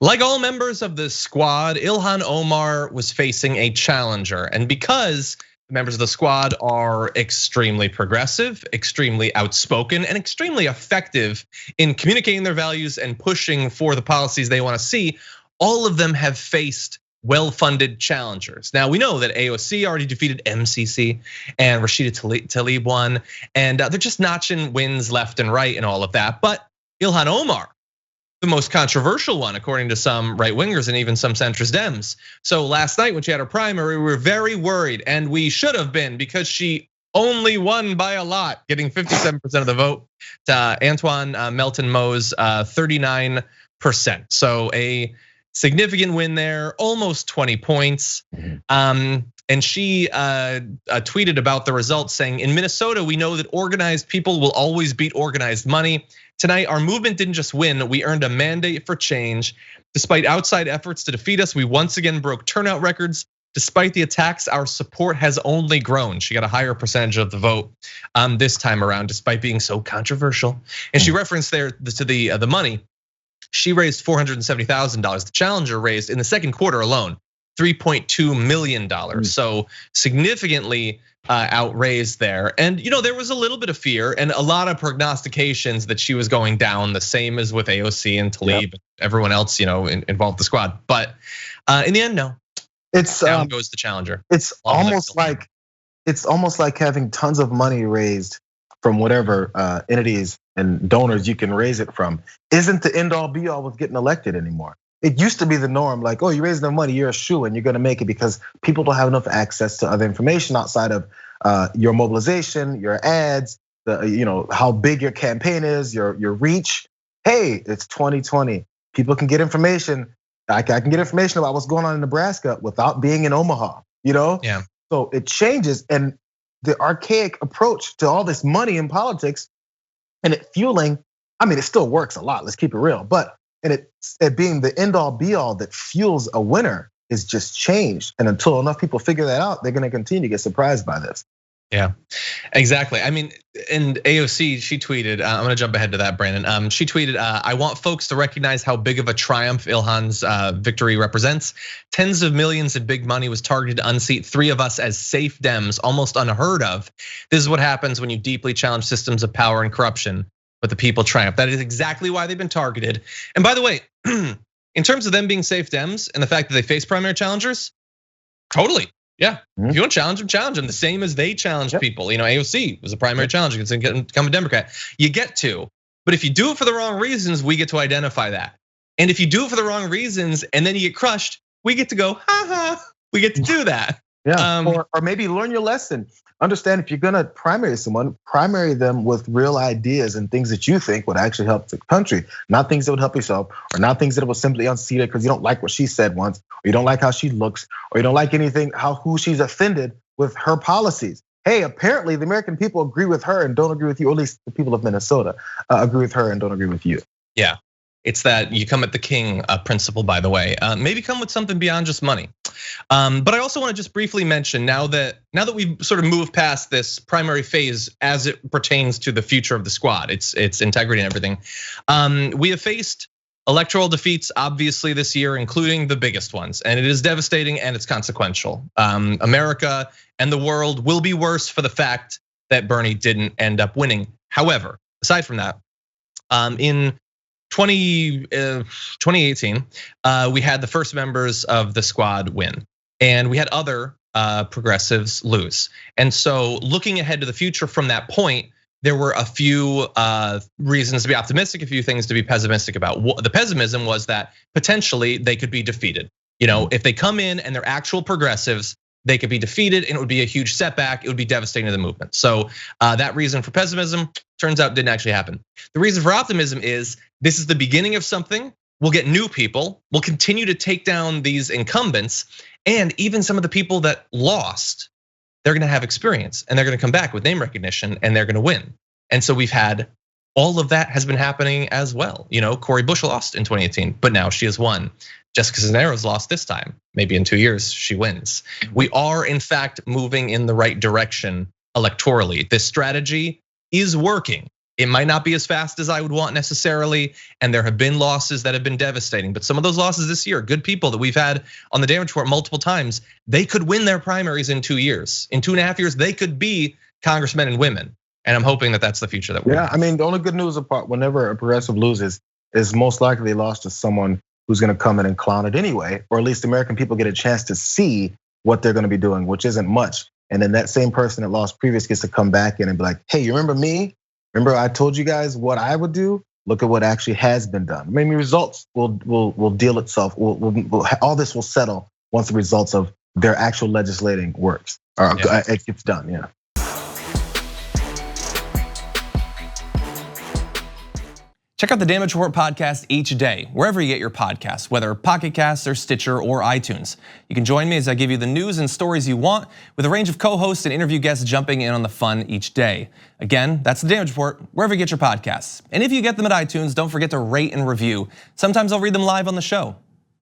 Like all members of the squad, Ilhan Omar was facing a challenger. And because the members of the squad are extremely progressive, extremely outspoken, and extremely effective in communicating their values and pushing for the policies they want to see, all of them have faced well-funded challengers. Now we know that AOC already defeated MCC and Rashida Tlaib won, and they're just notching wins left and right and all of that. But Ilhan Omar, the most controversial one, according to some right wingers and even some centrist Dems. So last night when she had her primary, we were very worried, and we should have been, because she only won by a lot, getting 57% of the vote to Antone Melton-Meaux 39%. So a significant win there, almost 20 points. And she tweeted about the results saying, in Minnesota, we know that organized people will always beat organized money. Tonight, our movement didn't just win, we earned a mandate for change. Despite outside efforts to defeat us, we once again broke turnout records. Despite the attacks, our support has only grown. She got a higher percentage of the vote this time around, despite being so controversial. And she referenced there to the money. She raised $470,000. The challenger raised in the second quarter alone $3.2 million. So significantly outraised there. And there was a little bit of fear and a lot of prognostications that she was going down, the same as with AOC and Tlaib, everyone else, involved the squad. But in the end, no. It's down goes the challenger. It's almost like having tons of money raised from whatever entities and donors you can raise it from isn't the end all be all with getting elected anymore. It used to be the norm, like, oh, you raise enough money, you're a shoo and you're gonna make it, because people don't have enough access to other information outside of your mobilization, your ads, how big your campaign is, your reach. Hey, it's 2020. People can get information. I can get information about what's going on in Nebraska without being in Omaha, Yeah. So it changes, and the archaic approach to all this money in politics and it fueling, it still works a lot, let's keep it real, but it being the end all be all that fuels a winner is just changed. And until enough people figure that out, they're gonna continue to get surprised by this. Yeah, exactly. And AOC, she tweeted, I'm gonna jump ahead to that, Brandon. She tweeted, I want folks to recognize how big of a triumph Ilhan's victory represents. Tens of millions in big money was targeted to unseat 3 of us as safe Dems, almost unheard of. This is what happens when you deeply challenge systems of power and corruption, but the people triumph. That is exactly why they've been targeted. And by the way, in terms of them being safe Dems and the fact that they face primary challengers, totally. Yeah, if you want to challenge them, the same as they challenge people. AOC was a primary challenger, it's gonna become a Democrat. You get to, but if you do it for the wrong reasons, we get to identify that. And if you do it for the wrong reasons and then you get crushed, we get to go, ha ha, we get to do that. Yeah, or maybe learn your lesson. Understand, if you're gonna primary someone, primary them with real ideas and things that you think would actually help the country, not things that would help yourself, or not things that will simply unseat it because you don't like what she said once, or you don't like how she looks, or you don't like anything, who she's offended with her policies. Hey, apparently the American people agree with her and don't agree with you, or at least the people of Minnesota agree with her and don't agree with you. Yeah, it's that you come at the king principle, by the way. Maybe come with something beyond just money. But I also want to just briefly mention, now that we've sort of moved past this primary phase as it pertains to the future of the squad, its integrity and everything. We have faced electoral defeats, obviously, this year, including the biggest ones, and it is devastating and it's consequential. America and the world will be worse for the fact that Bernie didn't end up winning. However, aside from that, in 2018, we had the first members of the squad win, and we had other progressives lose. And so looking ahead to the future from that point, there were a few reasons to be optimistic, a few things to be pessimistic about. The pessimism was that potentially they could be defeated. If they come in and they're actual progressives, they could be defeated and it would be a huge setback. It would be devastating to the movement. So that reason for pessimism turns out didn't actually happen. The reason for optimism is this is the beginning of something. We'll get new people. We'll continue to take down these incumbents, and even some of the people that lost, they're gonna have experience and they're gonna come back with name recognition and they're gonna win. And so we've had all of that has been happening as well. Cori Bush lost in 2018, but now she has won. Jessica Cisneros lost this time. Maybe in 2 years she wins. We are in fact moving in the right direction electorally. This strategy is working. It might not be as fast as I would want necessarily, and there have been losses that have been devastating. But some of those losses this year, good people that we've had on the damage report multiple times, they could win their primaries in 2 years. In 2.5 years, they could be congressmen and women. And I'm hoping that that's the future that we're in. I mean, the only good news about whenever a progressive loses is most likely they lost to someone who's gonna come in and clown it anyway, or at least American people get a chance to see what they're gonna be doing, which isn't much. And then that same person that lost previous gets to come back in and be like, hey, you remember me? Remember I told you guys what I would do? Look at what actually has been done. Maybe results will deal itself. All this will settle once the results of their actual legislating works or it gets done. Yeah. Check out the Damage Report podcast each day, wherever you get your podcasts, whether Pocket Casts or Stitcher or iTunes. You can join me as I give you the news and stories you want, with a range of co-hosts and interview guests jumping in on the fun each day. Again, that's the Damage Report, wherever you get your podcasts. And if you get them at iTunes, don't forget to rate and review. Sometimes I'll read them live on the show.